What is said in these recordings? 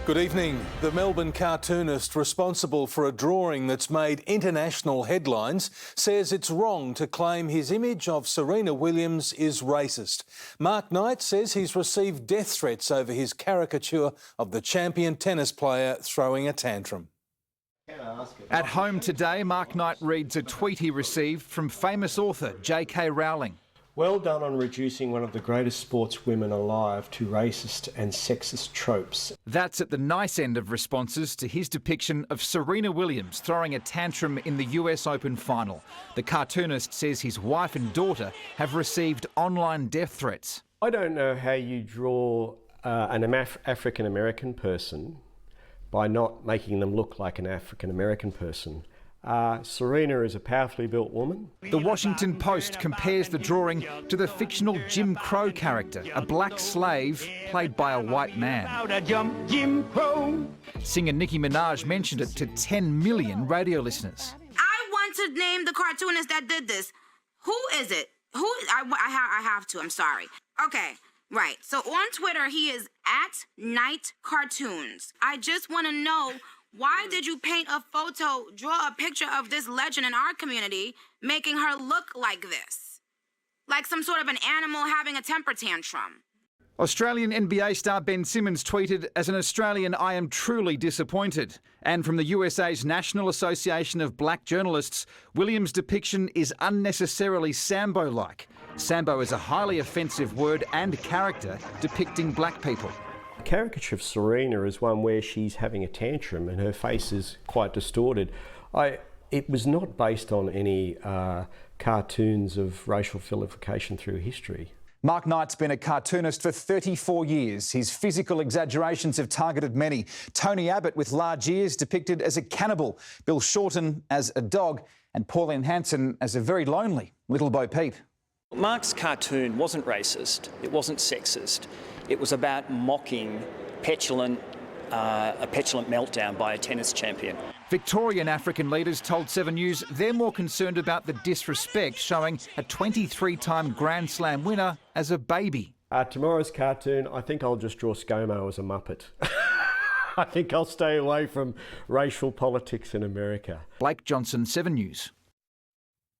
Good evening. The Melbourne cartoonist responsible for a drawing that's made international headlines says it's wrong to claim his image of Serena Williams is racist. Mark Knight says he's received death threats over his caricature of the champion tennis player throwing a tantrum. At home today, Mark Knight reads a tweet he received from famous author J.K. Rowling. Well done on reducing one of the greatest sportswomen alive to racist and sexist tropes. That's at the nice end of responses to his depiction of Serena Williams throwing a tantrum in the US Open final. The cartoonist says his wife and daughter have received online death threats. I don't know how you draw an African American person by not making them look like an African American person. Serena is a powerfully built woman. The Washington Post compares the drawing to the fictional Jim Crow character, a black slave played by a white man. Singer Nicki Minaj mentioned it to 10 million radio listeners. I want to name the cartoonist that did this. Who is it? I have to, I'm sorry. Okay, right. So on Twitter, he is @NightCartoons. I just want to know, why did you paint a photo, draw a picture of this legend in our community, making her look like this? Like some sort of an animal having a temper tantrum. Australian NBA star Ben Simmons tweeted, "As an Australian, I am truly disappointed." And from the USA's National Association of Black Journalists, Williams' depiction is unnecessarily Sambo-like. Sambo is a highly offensive word and character depicting black people. The caricature of Serena is one where she's having a tantrum and her face is quite distorted. It was not based on any cartoons of racial vilification through history. Mark Knight's been a cartoonist for 34 years. His physical exaggerations have targeted many. Tony Abbott, with large ears, depicted as a cannibal, Bill Shorten as a dog, and Pauline Hanson as a very lonely little Bo Peep. Mark's cartoon wasn't racist, it wasn't sexist. It was about mocking a petulant meltdown by a tennis champion. Victorian African leaders told 7 News they're more concerned about the disrespect showing a 23-time Grand Slam winner as a baby. Tomorrow's cartoon, I think I'll just draw ScoMo as a Muppet. I think I'll stay away from racial politics in America. Blake Johnson, 7 News.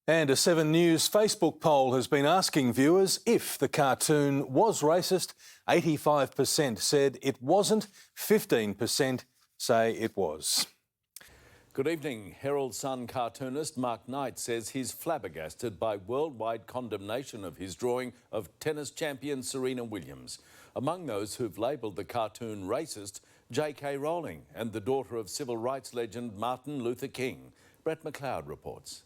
And a 7 News Facebook poll has been asking viewers if the cartoon was racist. 85% said it wasn't, 15% say it was. Good evening. Herald Sun cartoonist Mark Knight says he's flabbergasted by worldwide condemnation of his drawing of tennis champion Serena Williams. Among those who've labelled the cartoon racist, J.K. Rowling and the daughter of civil rights legend Martin Luther King. Brett McLeod reports.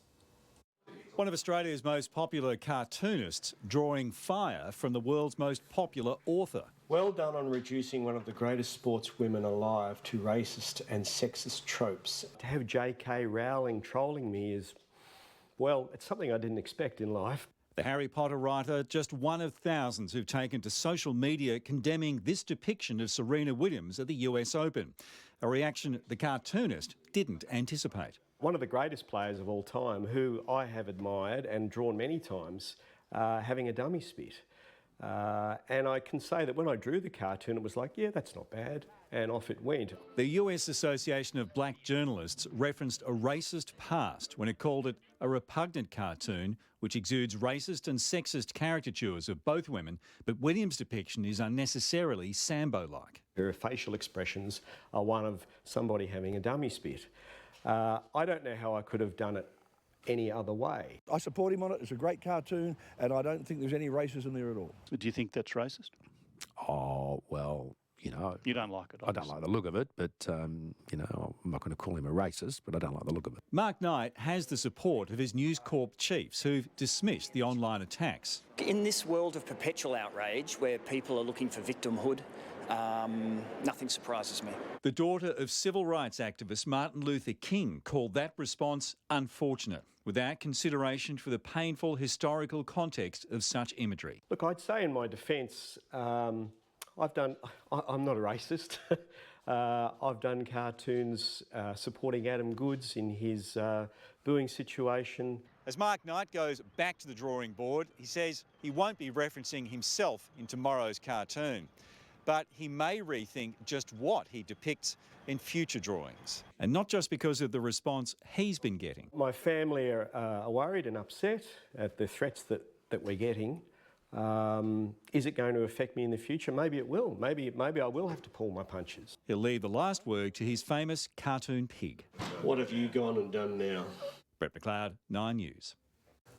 One of Australia's most popular cartoonists drawing fire from the world's most popular author. Well done on reducing one of the greatest sportswomen alive to racist and sexist tropes. To have J.K. Rowling trolling me is, well, it's something I didn't expect in life. The Harry Potter writer, just one of thousands who've taken to social media condemning this depiction of Serena Williams at the US Open. A reaction the cartoonist didn't anticipate. One of the greatest players of all time, who I have admired and drawn many times, having a dummy spit. And I can say that when I drew the cartoon, it was like, yeah, that's not bad, and off it went. The US Association of Black Journalists referenced a racist past when it called it a repugnant cartoon which exudes racist and sexist caricatures of both women, but Williams' depiction is unnecessarily Sambo-like. Her facial expressions are one of somebody having a dummy spit. I don't know how I could have done it any other way. I support him on it. It's a great cartoon, and I don't think there's any racism there at all. Do you think that's racist? Oh, well, you know... You don't like it, obviously. I don't like the look of it, but, you know, I'm not going to call him a racist, but I don't like the look of it. Mark Knight has the support of his News Corp chiefs who've dismissed the online attacks. In this world of perpetual outrage where people are looking for victimhood, nothing surprises me. The daughter of civil rights activist Martin Luther King called that response unfortunate, without consideration for the painful historical context of such imagery. Look, I'd say in my defence, I'm not a racist. I've done cartoons supporting Adam Goodes in his booing situation. As Mark Knight goes back to the drawing board, he says he won't be referencing himself in tomorrow's cartoon. but he may rethink just what he depicts in future drawings. And not just because of the response he's been getting. My family are worried and upset at the threats that we're getting. Is it going to affect me in the future? Maybe it will. Maybe I will have to pull my punches. He'll leave the last word to his famous cartoon pig. What have you gone and done now? Brett McLeod, 9 News.